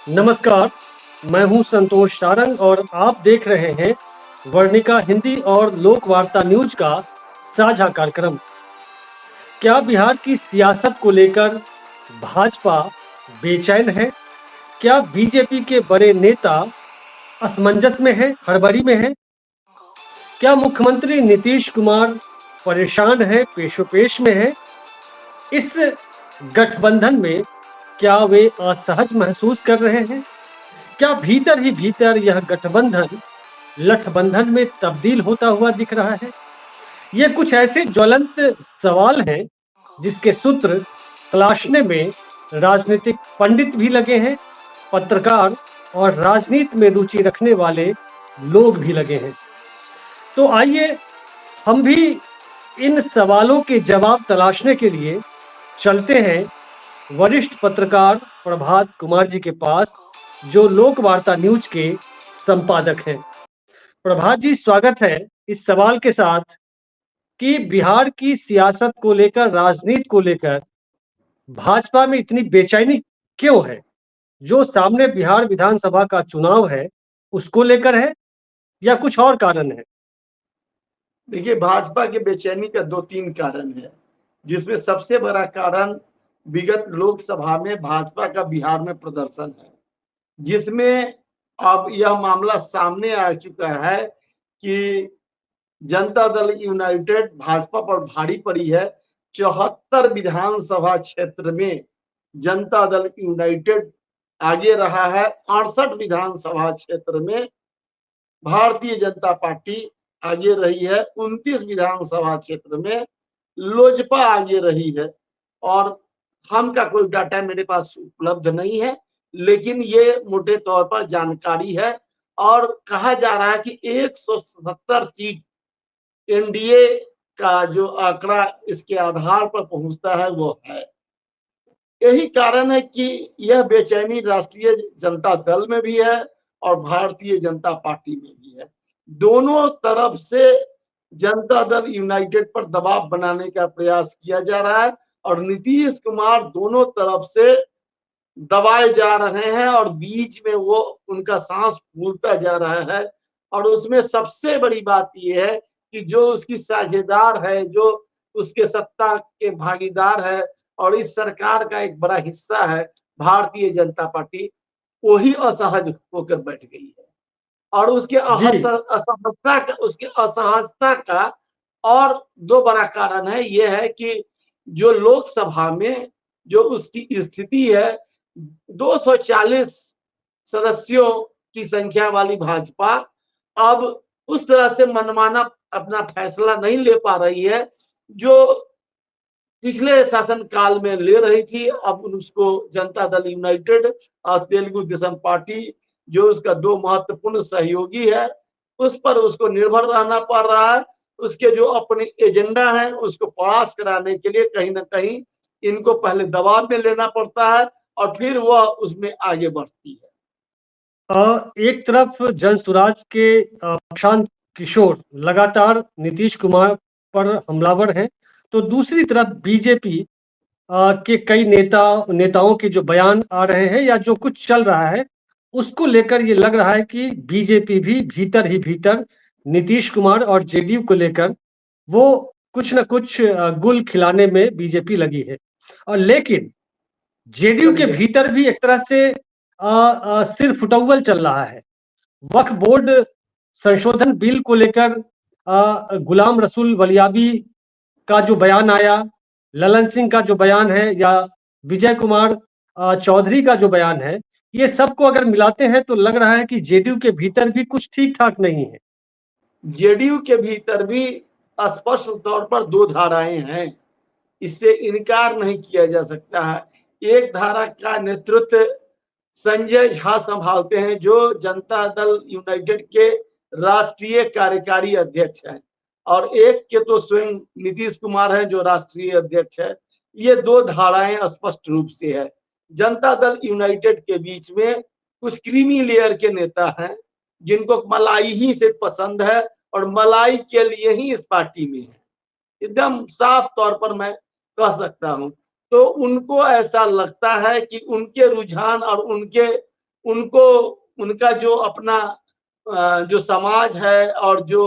नमस्कार, मैं हूं संतोष सारंग और आप देख रहे हैं वर्णिका हिंदी और लोक वार्ता न्यूज का साझा कार्यक्रम। क्या बिहार की सियासत को लेकर भाजपा बेचैन है? क्या बीजेपी के बड़े नेता असमंजस में हैं, हड़बड़ी में हैं? क्या मुख्यमंत्री नीतीश कुमार परेशान है, पेशोपेश में है? इस गठबंधन में क्या वे असहज महसूस कर रहे हैं? क्या भीतर ही भीतर यह गठबंधन लठबंधन में तब्दील होता हुआ दिख रहा है? ये कुछ ऐसे ज्वलंत सवाल हैं जिसके सूत्र तलाशने में राजनीतिक पंडित भी लगे हैं, पत्रकार और राजनीति में रुचि रखने वाले लोग भी लगे हैं। तो आइए हम भी इन सवालों के जवाब तलाशने के लिए चलते हैं वरिष्ठ पत्रकार प्रभात कुमार जी के पास, जो लोक वार्ता न्यूज के संपादक हैं। प्रभात जी, स्वागत है इस सवाल के साथ कि बिहार की सियासत को लेकर, राजनीति को लेकर भाजपा में इतनी बेचैनी क्यों है? जो सामने बिहार विधानसभा का चुनाव है, उसको लेकर है या कुछ और कारण है? देखिए, भाजपा के बेचैनी का दो तीन कारण है, जिसमें सबसे बड़ा कारण विगत लोकसभा में भाजपा का बिहार में प्रदर्शन है, जिसमें अब यह मामला सामने आ चुका है कि जनता दल यूनाइटेड भाजपा पर भारी पड़ी है। 74 विधानसभा क्षेत्र में जनता दल यूनाइटेड आगे रहा है। 68 विधानसभा क्षेत्र में भारतीय जनता पार्टी आगे रही है। 29 विधानसभा क्षेत्र में लोजपा आगे रही है। और हम का कोई डाटा मेरे पास उपलब्ध नहीं है, लेकिन ये मोटे तौर पर जानकारी है। और कहा जा रहा है कि 170 सीट एनडीए का जो आंकड़ा इसके आधार पर पहुंचता है वो है। यही कारण है कि यह बेचैनी राष्ट्रीय जनता दल में भी है और भारतीय जनता पार्टी में भी है। दोनों तरफ से जनता दल यूनाइटेड पर दबाव बनाने का प्रयास किया जा रहा है और नीतीश कुमार दोनों तरफ से दबाए जा रहे हैं और बीच में वो उनका सांस फूलता जा रहा है। और उसमें सबसे बड़ी बात यह है कि जो उसकी साझेदार है, जो उसके सत्ता के भागीदार है और इस सरकार का एक बड़ा हिस्सा है भारतीय जनता पार्टी, वही असहज होकर बैठ गई है। और उसके जी, असहजता का और दो बड़ा कारण है। यह है कि जो लोकसभा में जो उसकी स्थिति है, 240 सदस्यों की संख्या वाली भाजपा अब उस तरह से मनमाना अपना फैसला नहीं ले पा रही है जो पिछले शासन काल में ले रही थी। अब उसको जनता दल यूनाइटेड और तेलुगु देशम पार्टी, जो उसका दो महत्वपूर्ण सहयोगी है, उस पर उसको निर्भर रहना पड़ रहा है। उसके जो अपने एजेंडा है उसको पास कराने के लिए कहीं ना कहीं इनको पहले दबाव में लेना पड़ता है और फिर वह उसमें आगे बढ़ती है। एक तरफ जनसुराज के प्रशांत किशोर लगातार नीतीश कुमार पर हमलावर हैं, तो दूसरी तरफ बीजेपी के कई नेताओं के जो बयान आ रहे हैं या जो कुछ चल रहा है, उसको लेकर ये लग रहा है कि बीजेपी भी भीतर ही भीतर नीतीश कुमार और जेडीयू को लेकर वो कुछ न कुछ गुल खिलाने में बीजेपी लगी है। और लेकिन जेडीयू के समझे? भीतर भी एक तरह से सिर फुटौल चल रहा है। वक्फ बोर्ड संशोधन बिल को लेकर गुलाम रसूल वलियाबी का जो बयान आया, ललन सिंह का जो बयान है या विजय कुमार चौधरी का जो बयान है, ये सबको अगर मिलाते हैं तो लग रहा है कि जेडीयू के भीतर भी कुछ ठीक-ठाक नहीं है। जेडीयू के भीतर भी स्पष्ट तौर पर दो धाराएं हैं, इससे इनकार नहीं किया जा सकता है। एक धारा का नेतृत्व संजय झा संभालते हैं, जो जनता दल यूनाइटेड के राष्ट्रीय कार्यकारी अध्यक्ष हैं, और एक के तो स्वयं नीतीश कुमार हैं जो राष्ट्रीय अध्यक्ष है। ये दो धाराएं स्पष्ट रूप से है। जनता दल यूनाइटेड के बीच में कुछ क्रीमी लेयर के नेता हैं जिनको मलाई ही से पसंद है और मलाई के लिए ही इस पार्टी में है, एकदम साफ तौर पर मैं कह सकता हूं। तो उनको ऐसा लगता है कि उनके रुझान और उनके उनको उनका जो अपना जो समाज है और जो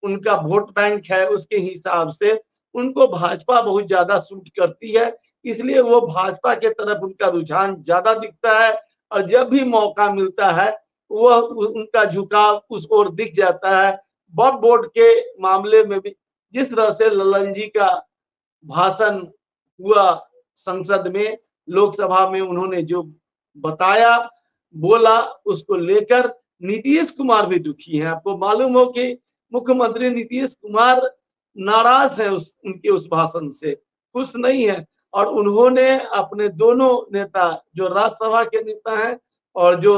उनका वोट बैंक है उसके हिसाब से उनको भाजपा बहुत ज्यादा सूट करती है, इसलिए वो भाजपा के तरफ उनका रुझान ज्यादा दिखता है। और जब भी मौका मिलता है वह उनका झुकाव उस ओर दिख जाता है। वक्फ बोर्ड के मामले में भी जिस तरह से ललन जी का भाषण हुआ संसद में, लोकसभा में उन्होंने जो बताया बोला, उसको लेकर नीतीश कुमार भी दुखी हैं। आपको मालूम हो कि मुख्यमंत्री नीतीश कुमार नाराज है उनके उस भाषण से, खुश नहीं है। और उन्होंने अपने दोनों नेता, जो राज्यसभा के नेता हैं और जो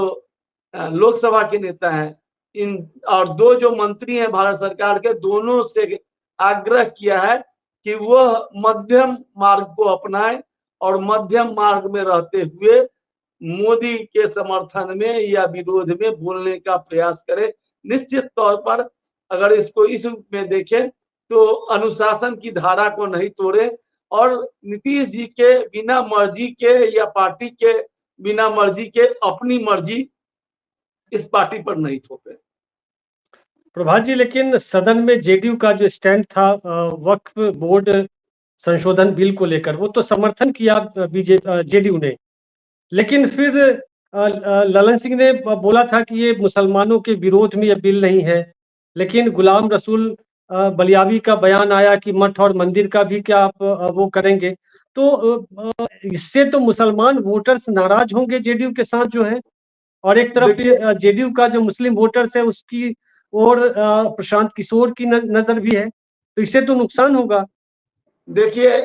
लोकसभा के नेता हैं, इन और दो जो मंत्री हैं भारत सरकार के, दोनों से आग्रह किया है कि वह मध्यम मार्ग को अपनाएं और मध्यम मार्ग में रहते हुए मोदी के समर्थन में या विरोध में बोलने का प्रयास करें। निश्चित तौर पर अगर इसको इस रूप में देखें तो अनुशासन की धारा को नहीं तोड़े और नीतीश जी के बिना मर्जी के या पार्टी के बिना मर्जी के अपनी मर्जी इस पार्टी पर नहीं थोपे। प्रभात जी, लेकिन सदन में जेडीयू का जो स्टैंड था वक्फ बोर्ड संशोधन बिल को लेकर, वो तो समर्थन किया जेडीयू ने, लेकिन फिर ललन सिंह ने बोला था कि ये मुसलमानों के विरोध में ये बिल नहीं है। लेकिन गुलाम रसूल बलियावी का बयान आया कि मठ और मंदिर का भी क्या आप वो करेंगे। तो इससे तो मुसलमान वोटर्स नाराज होंगे जेडीयू के साथ जो है, और एक तरफ देखिए जेडीयू का जो मुस्लिम वोटर्स है उसकी और प्रशांत किशोर की नजर भी है, तो इससे तो नुकसान होगा। देखिए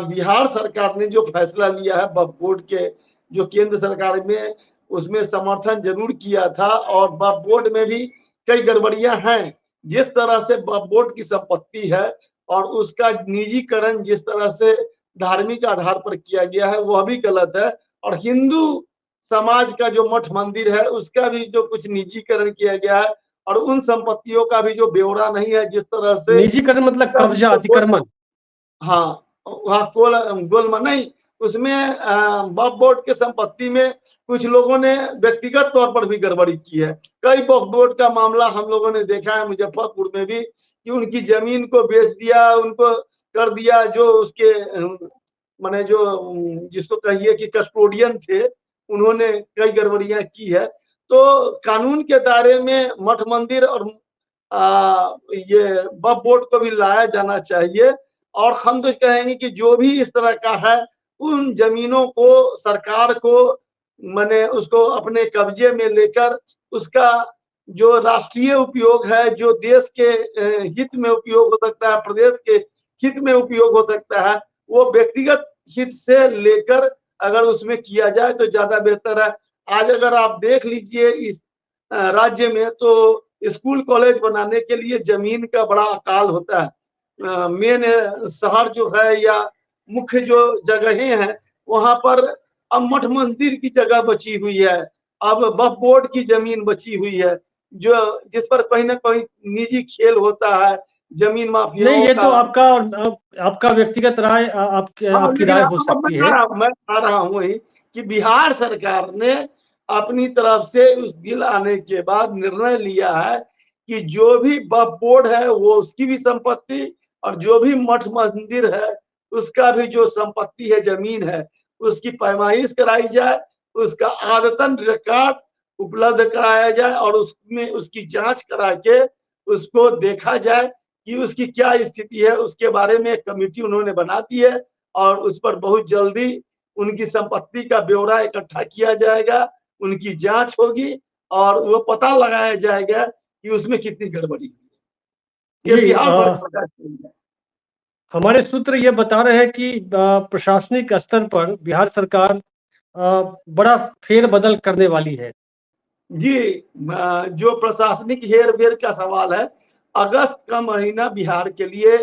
बिहार सरकार ने जो फैसला लिया है वक्फ बोर्ड के, जो केंद्र सरकार में उसमें समर्थन जरूर किया था और वक्फ बोर्ड में भी कई गड़बड़ियां हैं। जिस तरह से वक्फ बोर्ड की संपत्ति है और उसका निजीकरण जिस तरह से धार्मिक आधार पर किया गया है वह भी गलत है। और हिंदू समाज का जो मठ मंदिर है उसका भी जो कुछ निजीकरण किया गया है और उन संपत्तियों का भी जो ब्यौरा नहीं है, जिस तरह से निजीकरण मतलब कब्जा, अतिक्रमण। हाँ वहाँ गोलमाल नहीं, उसमें वक्फ बोर्ड के संपत्ति में कुछ लोगों ने व्यक्तिगत तौर पर भी गड़बड़ी की है। कई वक्फ बोर्ड का मामला हम लोगों ने देखा है मुजफ्फरपुर में भी, कि उनकी जमीन को बेच दिया, उनको कर दिया जो उसके माने जो जिसको कहिए कि कस्टोडियन थे, उन्होंने कई गड़बड़ियां की है। तो कानून के दायरे में मठ मंदिर और ये वक्फ बोर्ड को भी लाया जाना चाहिए। और हम तो कहेंगे कि जो भी इस तरह का है उन जमीनों को सरकार को माने उसको अपने कब्जे में लेकर उसका जो राष्ट्रीय उपयोग है, जो देश के हित में उपयोग हो सकता है, प्रदेश के हित में उपयोग हो सकता है, वो व्यक्तिगत हित से लेकर अगर उसमें किया जाए तो ज्यादा बेहतर है। आज अगर आप देख लीजिए इस राज्य में तो स्कूल कॉलेज बनाने के लिए जमीन का बड़ा अकाल होता है। मेन शहर जो है या मुख्य जो जगहें हैं वहां पर अब मठ मंदिर की जगह बची हुई है, अब वक्फ बोर्ड की जमीन बची हुई है, जो जिस पर कहीं ना कहीं निजी खेल होता है, जमीन नहीं, माफियाओं ये का। तो आपका व्यक्तिगत राय, आपकी लेकिन राय हो अब सकती है। मैं आ रहा हूँ ही कि बिहार सरकार ने अपनी तरफ से उस बिल आने के बाद निर्णय लिया है कि जो भी वक्फ बोर्ड है वो उसकी भी संपत्ति और जो भी मठ मंदिर है उसका भी जो संपत्ति है, जमीन है, उसकी पैमाइश कराई जाए, उसका आदतन रिकॉर्ड उपलब्ध कराया जाए और उसमें उसकी जांच करा के उसको देखा जाए कि उसकी क्या स्थिति है। उसके बारे में एक कमेटी उन्होंने बना दी है और उस पर बहुत जल्दी उनकी संपत्ति का ब्यौरा इकट्ठा किया जाएगा, उनकी जांच होगी और वो पता लगाया जाएगा कि उसमें कितनी गड़बड़ी हुई है। ये जी, बिहार सरकार का। हमारे सूत्र ये बता रहे हैं कि प्रशासनिक स्तर पर बिहार सरकार बड़ा फेरबदल करने वाली है। जी जो प्रशासनिक हेरफेर का सवाल है, अगस्त का महीना बिहार के लिए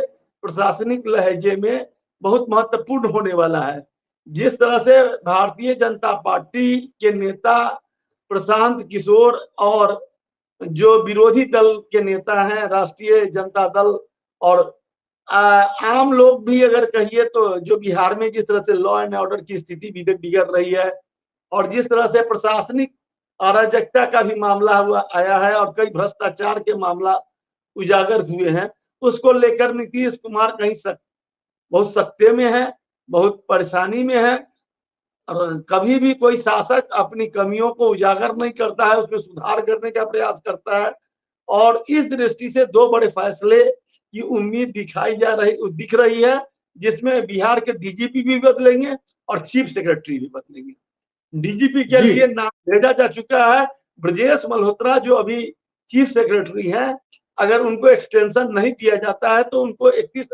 प्रशासनिक लहजे में बहुत महत्वपूर्ण होने वाला है। जिस तरह से भारतीय जनता पार्टी के नेता प्रशांत किशोर और जो विरोधी दल के नेता हैं राष्ट्रीय जनता दल और आम लोग भी अगर कहिए तो जो बिहार में जिस तरह से लॉ एंड ऑर्डर की स्थिति बिगड़ रही है और जिस तरह से प्रशासनिक अराजकता का भी मामला हुआ आया है और कई भ्रष्टाचार के मामला उजागर हुए हैं। उसको लेकर नीतीश कुमार कहीं बहुत सख्ते में है, बहुत परेशानी में है। और कभी भी कोई शासक अपनी कमियों को उजागर नहीं करता है, उसमें सुधार करने का प्रयास करता है। और इस दृष्टि से दो बड़े फैसले की उम्मीद दिख रही है, जिसमें बिहार के डीजीपी भी बदलेंगे और चीफ सेक्रेटरी भी बदलेंगे। डीजीपी के जी। लिए नाम भेजा जा चुका है ब्रजेश मल्होत्रा, जो अभी चीफ सेक्रेटरी हैं। अगर उनको एक्सटेंशन नहीं दिया जाता है तो उनको 31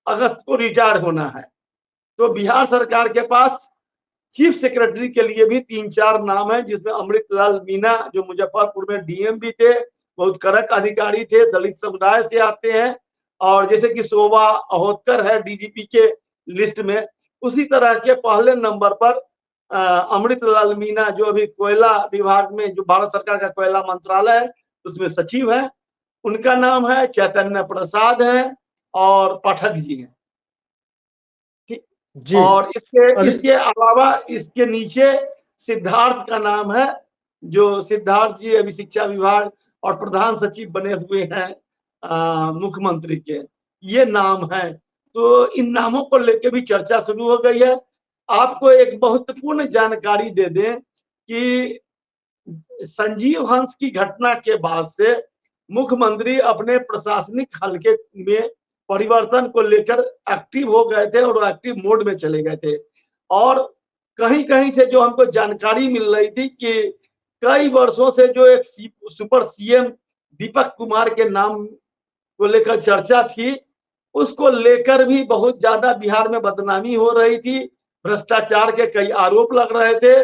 अगस्त को रिटायर होना है। तो बिहार सरकार के पास चीफ सेक्रेटरी के लिए भी 3-4 नाम है, जिसमें अमृतलाल मीना, जो मुजफ्फरपुर में डीएम भी थे, बहुत कड़क अधिकारी थे, दलित समुदाय से आते हैं। और जैसे कि शोभा अहोतकर है डीजीपी के लिस्ट में, उसी तरह के पहले नंबर पर अमृतलाल मीना, जो अभी कोयला विभाग में, जो भारत सरकार का कोयला मंत्रालय है, उसमें सचिव है, उनका नाम है। चैतन्य प्रसाद है और पाठक जी हैं। जी। और इसके अरे इसके अलावा इसके नीचे सिद्धार्थ का नाम है, जो सिद्धार्थ जी अभी शिक्षा विभाग और प्रधान सचिव बने हुए हैं मुख्यमंत्री के, ये नाम है। तो इन नामों को लेकर भी चर्चा शुरू हो गई है। आपको एक महत्वपूर्ण जानकारी दे दें कि संजीव हंस की घटना के बाद से मुख्यमंत्री अपने प्रशासनिक हलके में परिवर्तन को लेकर एक्टिव हो गए थे और एक्टिव मोड में चले गए थे। और कहीं कहीं से जो हमको जानकारी मिल रही थी कि कई वर्षों से जो एक सुपर सीएम दीपक कुमार के नाम को लेकर चर्चा थी, उसको लेकर भी बहुत ज्यादा बिहार में बदनामी हो रही थी। भ्रष्टाचार के कई आरोप लग रहे थे।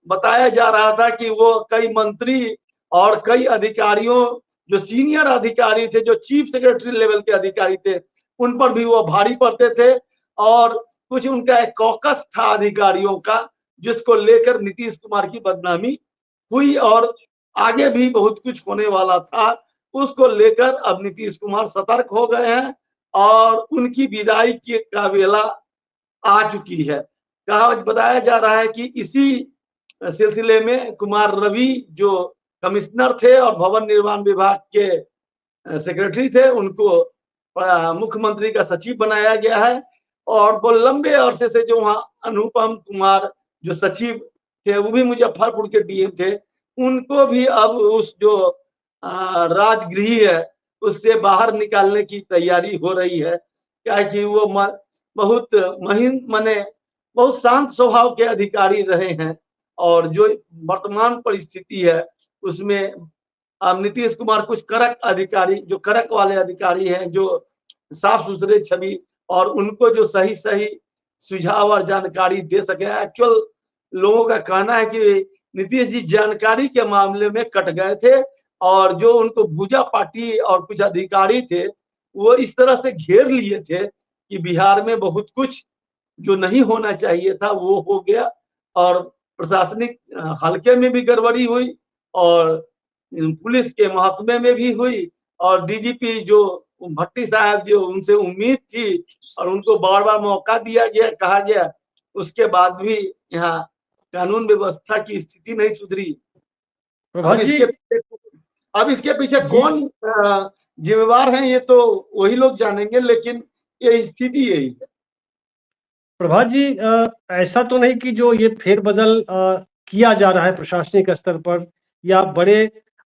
बताया जा रहा था कि वो कई मंत्री और कई अधिकारियों, जो सीनियर अधिकारी थे, जो चीफ सेक्रेटरी लेवल के अधिकारी थे, उन पर भी वो भारी पड़ते थे। और कुछ उनका एक कॉकस था अधिकारियों का, जिसको लेकर नीतीश कुमार की बदनामी हुई और आगे भी बहुत कुछ होने वाला था। उसको लेकर अब नीतीश कुमार सतर्क हो गए हैं और उनकी विदाई का वेला आ चुकी है। कहा बताया जा रहा है कि इसी सिलसिले में कुमार रवि, जो कमिश्नर थे और भवन निर्माण विभाग के सेक्रेटरी थे, उनको मुख्यमंत्री का सचिव बनाया गया है। और वो लंबे अरसे से जो वहाँ अनुपम कुमार जो सचिव थे, वो भी मुजफ्फरपुर के डीएम थे, उनको भी अब उस जो राजगृह है उससे बाहर निकालने की तैयारी हो रही है। क्या कि वो बहुत महीन माने बहुत शांत स्वभाव के अधिकारी रहे हैं। और जो वर्तमान परिस्थिति है उसमें अब नीतीश कुमार कुछ कड़क अधिकारी, जो कड़क वाले अधिकारी हैं, जो साफ सुथरे छवि और उनको जो सही सही सुझाव और जानकारी दे सके। एक्चुअल लोगों का कहना है कि नीतीश जी जानकारी के मामले में कट गए थे और जो उनको भूजा पार्टी और कुछ अधिकारी थे, वो इस तरह से घेर लिए थे कि बिहार में बहुत कुछ जो नहीं होना चाहिए था वो हो गया। और प्रशासनिक हलके में भी गड़बड़ी हुई और पुलिस के महकमे में भी हुई। और डीजीपी जो भट्टी साहब, जो उनसे उम्मीद थी और उनको बार बार मौका दिया गया, कहा गया, उसके बाद भी यहाँ कानून व्यवस्था की स्थिति नहीं सुधरी। प्रभात जी। अब इसके पीछे जी कौन जिम्मेवार है, ये तो वही लोग जानेंगे, लेकिन ये स्थिति यही है। प्रभात जी, ऐसा तो नहीं कि जो ये फेरबदल किया जा रहा है प्रशासनिक स्तर पर या बड़े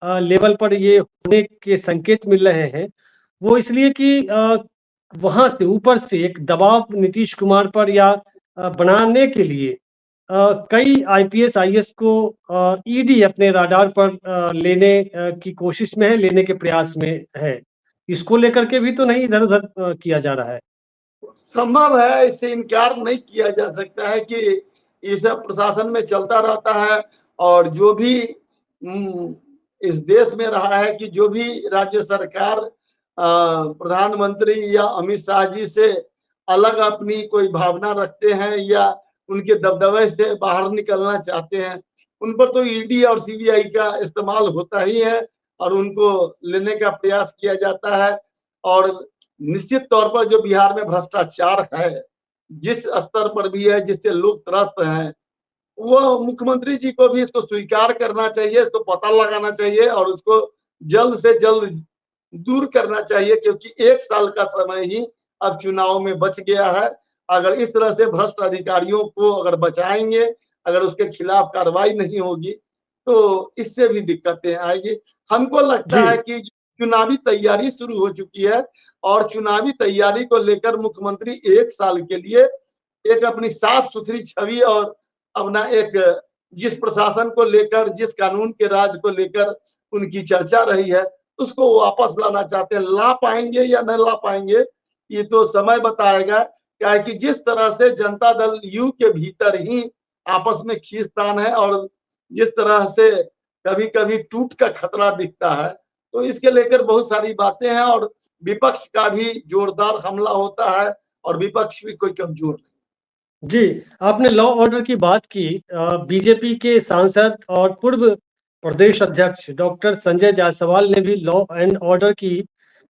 लेवल पर ये होने के संकेत मिल रहे हैं, वो इसलिए कि वहां से ऊपर से एक दबाव नीतीश कुमार पर या बनाने के लिए कई आईपीएस आईएएस को ईडी अपने राडार पर लेने की कोशिश में है, लेने के प्रयास में है। इसको लेकर के भी तो नहीं इधर उधर किया जा रहा है। संभव है, इससे इनकार नहीं किया जा सकता है कि ये सब प्रशासन में चलता रहता है। और जो भी इस देश में रहा है कि जो भी राज्य सरकार प्रधानमंत्री या अमित शाह जी से अलग अपनी कोई भावना रखते हैं या उनके दबदबे से बाहर निकलना चाहते हैं, उन पर तो ईडी और सीबीआई का इस्तेमाल होता ही है और उनको लेने का प्रयास किया जाता है। और निश्चित तौर पर जो बिहार में भ्रष्टाचार है, जिस स्तर पर भी है, जिससे लोग त्रस्त हैं, वो मुख्यमंत्री जी को भी इसको स्वीकार करना चाहिए, इसको पता लगाना चाहिए और उसको जल्द से जल्द दूर करना चाहिए, क्योंकि 1 साल का समय ही अब चुनाव में बच गया है। अगर इस तरह से भ्रष्ट अधिकारियों को अगर बचाएंगे, अगर उसके खिलाफ कार्रवाई नहीं होगी, तो इससे भी दिक्कतें आएगी। हमको लगता जी, है कि चुनावी तैयारी शुरू हो चुकी है और चुनावी तैयारी को लेकर मुख्यमंत्री 1 साल के लिए एक अपनी साफ सुथरी छवि और अपना एक जिस प्रशासन को लेकर, जिस कानून के राज को लेकर उनकी चर्चा रही है, उसको वापस लाना चाहते हैं। ला पाएंगे या न ला पाएंगे, ये तो समय बताएगा। क्या है कि जिस तरह से जनता दल यू के भीतर ही आपस में खींचतान है और जिस तरह से कभी कभी टूट का खतरा दिखता है, तो इसके लेकर बहुत सारी बातें हैं और विपक्ष का भी जोरदार हमला होता है और विपक्ष भी कोई कमजोर नहीं। जी, आपने लॉ ऑर्डर की बात की। बीजेपी के सांसद और पूर्व प्रदेश अध्यक्ष डॉक्टर संजय जायसवाल ने भी लॉ एंड ऑर्डर की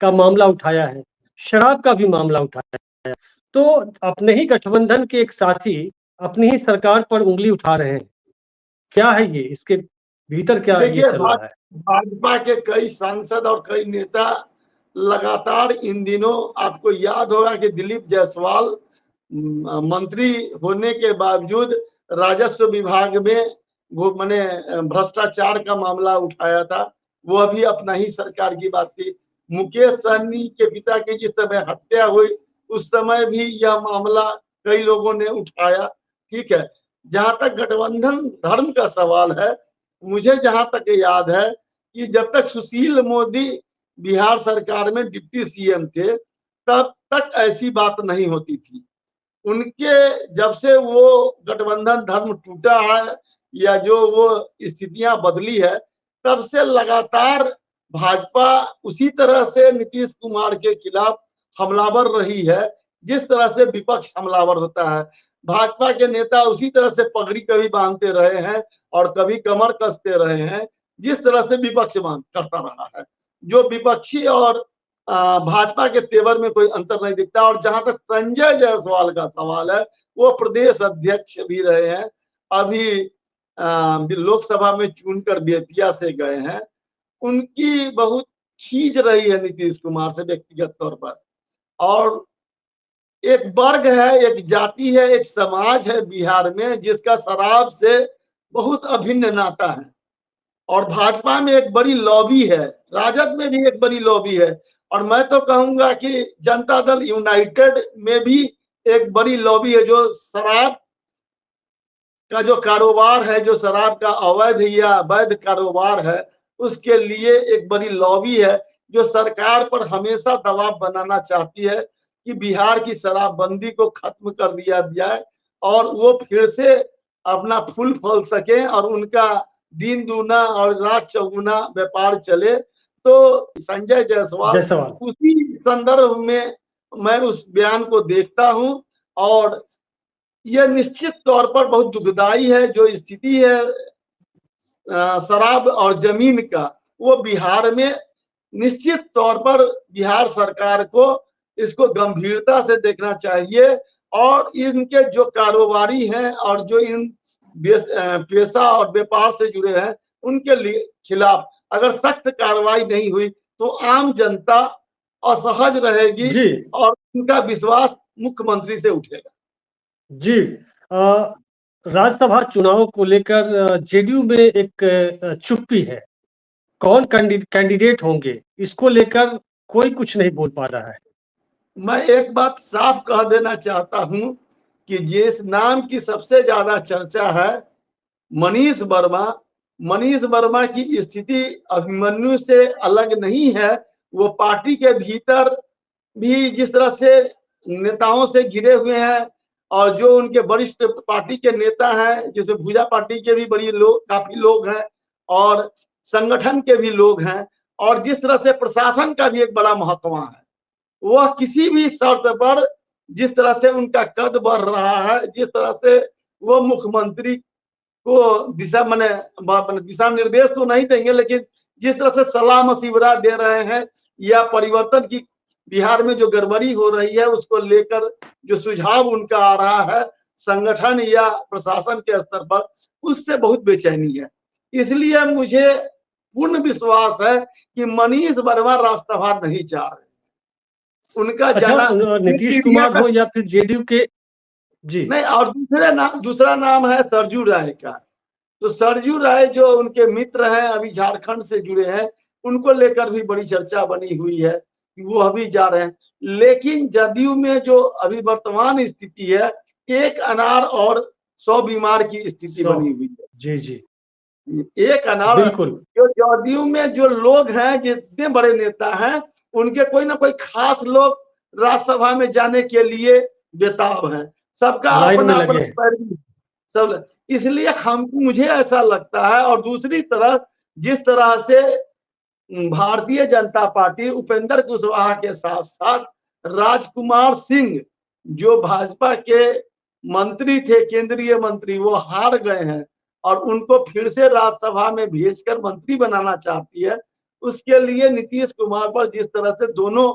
का मामला उठाया है, शराब का भी मामला उठाया है। तो अपने ही गठबंधन के एक साथी अपनी ही सरकार पर उंगली उठा रहे हैं। क्या है ये? इसके भीतर क्या ये देखिए, चल रहा है? भाजपा के कई सांसद और कई नेता लगातार इन दिनों, आपको याद होगा कि दिलीप जायसवाल मंत्री होने के बावजूद राजस्व विभाग में वो मैंने भ्रष्टाचार का मामला उठाया था। वो अभी अपना ही सरकार की बात थी। मुकेश सहनी के पिता की जिस समय हत्या हुई, उस समय भी यह मामला कई लोगों ने उठाया। ठीक है, जहां तक गठबंधन धर्म का सवाल है, मुझे जहां तक याद है कि जब तक सुशील मोदी बिहार सरकार में डिप्टी सीएम थे, तब तक ऐसी बात नहीं होती थी। उनके जब से वो गठबंधन धर्म टूटा है या जो वो स्थितियां बदली है, तब से लगातार भाजपा उसी तरह से नीतीश कुमार के खिलाफ हमलावर रही है, जिस तरह से विपक्ष हमलावर होता है। भाजपा के नेता उसी तरह से पगड़ी कभी बांधते रहे हैं और कभी कमर कसते रहे हैं, जिस तरह से विपक्ष करता रहा है। जो विपक्षी और भाजपा के तेवर में कोई अंतर नहीं दिखता। और जहां तक संजय जायसवाल का सवाल है, वो प्रदेश अध्यक्ष भी रहे हैं, अभी लोकसभा में चुनकर बेतिया से गए हैं। उनकी बहुत खींच रही है नीतीश कुमार से व्यक्तिगत तौर पर। और एक वर्ग है, एक जाति है, एक समाज है बिहार में जिसका शराब से बहुत अभिन्न नाता है। और भाजपा में एक बड़ी लॉबी है, राजद में भी एक बड़ी लॉबी है, और मैं तो कहूंगा कि जनता दल यूनाइटेड में भी एक बड़ी लॉबी है। जो शराब का जो कारोबार है, जो शराब का अवैध या वैध कारोबार है, उसके लिए एक बड़ी लॉबी है जो सरकार पर हमेशा दबाव बनाना चाहती है कि बिहार की शराबबंदी को खत्म कर दिया जाए और वो फिर से अपना फूल फल सके और उनका दिन दूना और रात चौगुना व्यापार चले। तो संजय जायसवाल जायसवाल। उसी संदर्भ में मैं उस बयान को देखता हूं और यह निश्चित तौर पर बहुत दुखदाई है। जो स्थिति है शराब और जमीन का, वो बिहार में निश्चित तौर पर बिहार सरकार को इसको गंभीरता से देखना चाहिए और इनके जो कारोबारी हैं और जो इन पेशा और व्यापार से जुड़े हैं, उनके लिए खिलाफ अगर सख्त कार्रवाई नहीं हुई तो आम जनता असहज रहेगी जी, और उनका विश्वास मुख्यमंत्री से उठेगा। जी। राज्यसभा चुनाव को लेकर जेडीयू में एक चुप्पी है। कौन कैंडिडेट होंगे, इसको लेकर कोई कुछ नहीं बोल पा रहा है। मैं एक बात साफ कह देना चाहता हूं कि जिस नाम की सबसे ज्यादा चर्चा है, मनीष वर्मा। मनीष वर्मा की स्थिति अभिमन्यु से अलग नहीं है। वो पार्टी के भीतर भी जिस तरह से नेताओं से घिरे हुए हैं और जो उनके वरिष्ठ पार्टी के नेता हैं, जिसमें भूजा पार्टी के भी बड़ी लोग, काफी लोग हैं और संगठन के भी लोग हैं, और जिस तरह से प्रशासन का भी एक बड़ा महत्व है। वह किसी भी शर्त पर, जिस तरह से उनका कद बढ़ रहा है, जिस तरह से वो मुख्यमंत्री को दिशा निर्देश तो नहीं देंगे, लेकिन जिस तरह से सलाह मशविरा दे रहे हैं या परिवर्तन की बिहार में जो गड़बड़ी हो रही है उसको लेकर जो सुझाव उनका आ रहा है, संगठन या प्रशासन के स्तर पर, उससे बहुत बेचैनी है। इसलिए मुझे पूर्ण विश्वास है कि मनीष वर्मा राज्यसभा नहीं जा रहे, उनका अच्छा, जाना नीतीश मीडिया कुमार का हो या फिर जेडीयू के। जी। नहीं। और दूसरा नाम है सरजू राय का। तो सरजू राय जो उनके मित्र हैं, अभी झारखंड से जुड़े हैं, उनको लेकर भी बड़ी चर्चा बनी हुई है कि वो अभी जा रहे हैं। लेकिन जदयू में जो अभी वर्तमान स्थिति है, एक अनार और 100 बीमार की स्थिति सौ। बनी हुई है। जी जी। एक अनार, बिल्कुल। जो जदयू में जो लोग हैं, जितने बड़े नेता हैं, उनके कोई ना कोई खास लोग राज्यसभा में जाने के लिए बेताब हैं। सबका लाइन में अपना लगे अपना हैं। पैरवी सब। इसलिए हम मुझे ऐसा लगता है। और दूसरी तरफ जिस तरह से भारतीय जनता पार्टी उपेंद्र कुशवाहा के साथ साथ राजकुमार सिंह, जो भाजपा के मंत्री थे, केंद्रीय मंत्री, वो हार गए हैं और उनको फिर से राज्यसभा में भेजकर मंत्री बनाना चाहती है। उसके लिए नीतीश कुमार पर जिस तरह से दोनों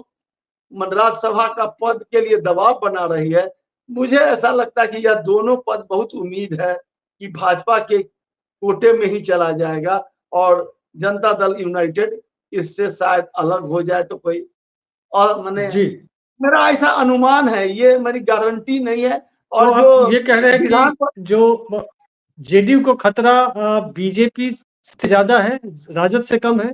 राज्यसभा का पद के लिए दबाव बना रही है, मुझे ऐसा लगता है कि यह दोनों पद बहुत उम्मीद है कि भाजपा के कोटे में ही चला जाएगा और जनता दल यूनाइटेड इससे शायद अलग हो जाए तो कोई। और मैंने, जी। मेरा ऐसा अनुमान है, ये मेरी गारंटी नहीं है। तो और आप जो ये कह रहे हैं विधान कि जो जेडीयू को खतरा बीजेपी से ज्यादा है, राजद से कम है।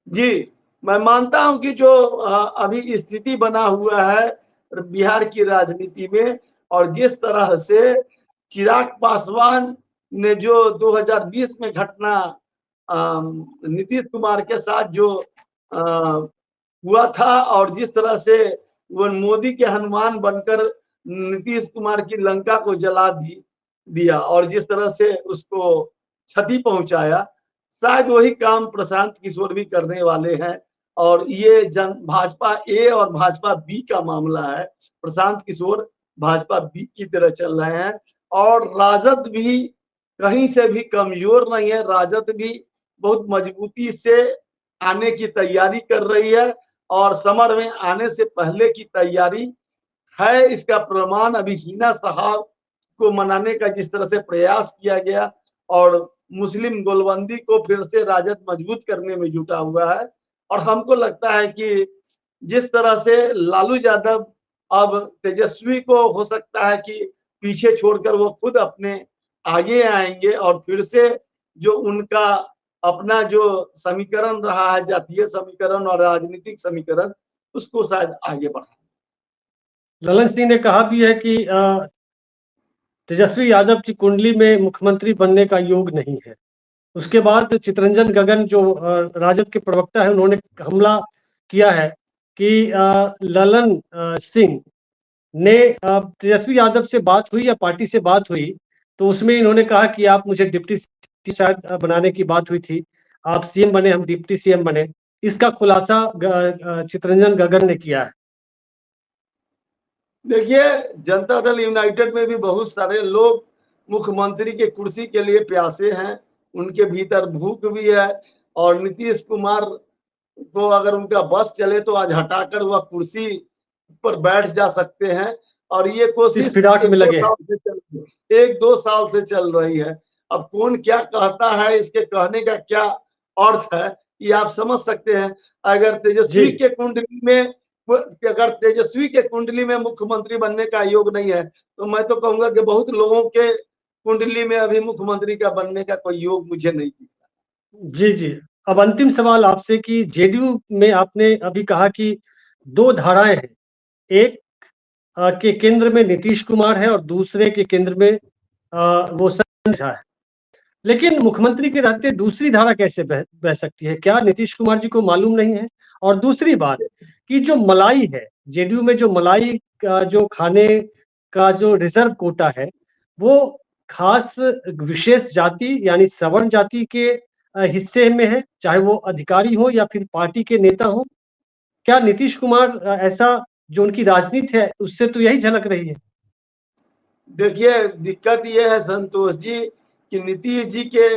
जी, मैं मानता हूं कि जो अभी स्थिति बना हुआ है बिहार की राजनीति में, और जिस तरह से चिराग पासवान ने जो 2020 में घटना नीतीश कुमार के साथ जो हुआ था, और जिस तरह से वो मोदी के हनुमान बनकर नीतीश कुमार की लंका को जला दिया, और जिस तरह से उसको क्षति पहुंचाया, शायद वही काम प्रशांत किशोर भी करने वाले हैं। और ये भाजपा ए और भाजपा बी का मामला है। प्रशांत किशोर भाजपा बी की तरह चल रहे हैं, और राजद भी कहीं से भी कमजोर नहीं है। राजद भी बहुत मजबूती से आने की तैयारी कर रही है, और समर में आने से पहले की तैयारी है। इसका प्रमाण अभी हिना साहब को मनाने का जिस तरह से प्रयास किया गया, और मुस्लिम गोलबंदी को फिर से राजद मजबूत करने में जुटा हुआ है। और हमको लगता है कि जिस तरह से लालू यादव अब तेजस्वी को हो सकता है कि पीछे छोड़कर वो खुद अपने आगे आएंगे, और फिर से जो उनका अपना जो समीकरण रहा है, जातीय समीकरण और राजनीतिक समीकरण, उसको शायद आगे बढ़ाए। ललन सिंह ने कहा भी है कि तेजस्वी यादव की कुंडली में मुख्यमंत्री बनने का योग नहीं है। उसके बाद चितरंजन गगन जो राजद के प्रवक्ता है, उन्होंने हमला किया है कि ललन सिंह ने तेजस्वी यादव से बात हुई या पार्टी से बात हुई, तो उसमें इन्होंने कहा कि आप मुझे डिप्टी शायद बनाने की बात हुई थी, आप सीएम बने, हम डिप्टी सीएम बने। इसका खुलासा चितरंजन गगन ने किया है। देखिए, जनता दल यूनाइटेड में भी बहुत सारे लोग मुख्यमंत्री के कुर्सी के लिए प्यासे हैं, उनके भीतर भूख भी है। और नीतीश कुमार को अगर उनका बस चले तो आज हटाकर वह कुर्सी पर बैठ जा सकते हैं। और ये इस कोशिश फिराक में लगे हैं। 1-2 साल से चल रही है। अब कौन क्या कहता है, इसके कहने का क्या अर्थ है, ये आप समझ सकते हैं। अगर जी। तेजस्वी के कुंडली में अगर तेजस्वी के कुंडली में मुख्यमंत्री बनने का योग नहीं है, तो मैं तो कहूंगा कि बहुत लोगों के कुंडली में अभी मुख्यमंत्री का बनने का कोई योग मुझे नहीं दिखता। जी जी। अब अंतिम सवाल आपसे कि जेडीयू में आपने अभी कहा कि दो धाराएं हैं, एक के केंद्र में नीतीश कुमार है और दूसरे के केंद्र में वो संजय झा है। लेकिन मुख्यमंत्री के रहते दूसरी धारा कैसे बह सकती है? क्या नीतीश कुमार जी को मालूम नहीं है? और दूसरी बात कि जो मलाई है, जेडीयू में जो मलाई का जो खाने का जो रिजर्व कोटा है, वो खास विशेष जाति यानी सवर्ण जाति के हिस्से में है, चाहे वो अधिकारी हो या फिर पार्टी के नेता हो। क्या नीतीश कुमार ऐसा, जो उनकी राजनीति है उससे तो यही झलक रही है। देखिए, दिक्कत ये है संतोष जी कि नीतीश जी के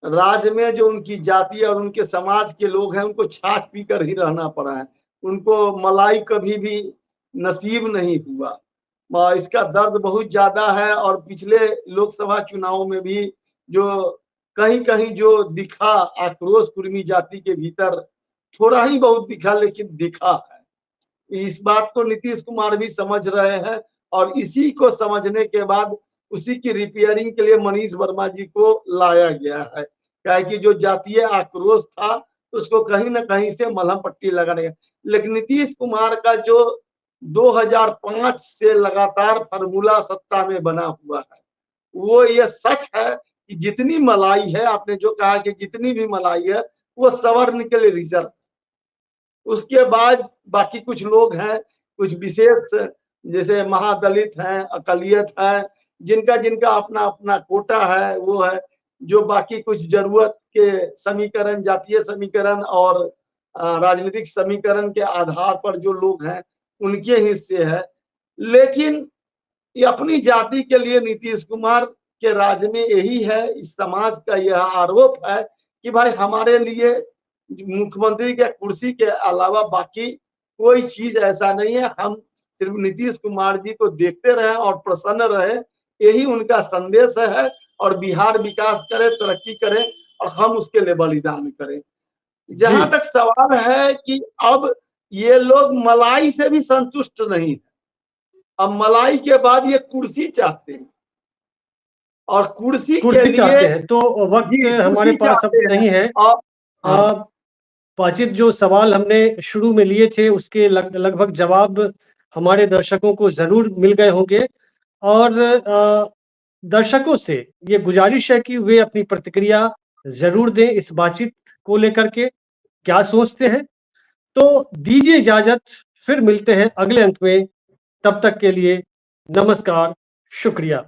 राज्य में जो उनकी जाति और उनके समाज के लोग हैं, उनको छाछ पीकर ही रहना पड़ा है। उनको मलाई कभी भी नसीब नहीं हुआ। इसका दर्द बहुत ज्यादा है और पिछले लोकसभा चुनाव में भी जो कहीं-कहीं जो दिखा आक्रोश कुर्मी जाति के भीतर, थोड़ा ही बहुत दिखा लेकिन दिखा है। इस बात को नीतीश कुमार भी समझ रहे हैं और इसी को समझने के बाद उसी की रिपेयरिंग के लिए मनीष वर्मा जी को लाया गया है। क्या है कि जो जातीय आक्रोश था उसको कहीं न कहीं से मलहम पट्टी लगाने, लेकिन नीतीश कुमार का जो 2005 से लगातार फार्मूला सत्ता में बना हुआ है, वो ये सच है कि जितनी मलाई है, आपने जो कहा कि जितनी भी मलाई है वो सवर्ण के लिए रिजर्व, उसके बाद बाकी कुछ लोग हैं, कुछ विशेष जैसे महादलित हैं, अकलियत है, जिनका जिनका अपना अपना कोटा है, वो है। जो बाकी कुछ जरूरत के समीकरण, जातीय समीकरण और राजनीतिक समीकरण के आधार पर जो लोग हैं उनके हिस्से है। लेकिन ये अपनी जाति के लिए नीतीश कुमार के राज्य में यही है, इस समाज का यह आरोप है कि भाई हमारे लिए मुख्यमंत्री के कुर्सी के अलावा बाकी कोई चीज ऐसा नहीं है, हम सिर्फ नीतीश कुमार जी को देखते रहे और प्रसन्न रहे, यही उनका संदेश है। और बिहार विकास करे, तरक्की करे और हम उसके लिए बलिदान करें। जी। जहां तक सवाल है कि अब ये लोग मलाई से भी संतुष्ट नहीं है, अब मलाई के बाद ये कुर्सी चाहते हैं और कुर्सी के कुर्सी लिए चाहते हैं, तो वक्त जी हमारे कुर्सी पास अब चाहते हैं नहीं है। और हाँ वाजिद, जो सवाल हमने शुरू में लिए थे उसके लगभग जवाब हमारे दर्शकों को ज़रूर मिल गए होंगे और दर्शकों से ये गुजारिश है कि वे अपनी प्रतिक्रिया ज़रूर दें इस बातचीत को लेकर के, क्या सोचते हैं? तो दीजिए इजाज़त, फिर मिलते हैं अगले अंक में, तब तक के लिए नमस्कार, शुक्रिया।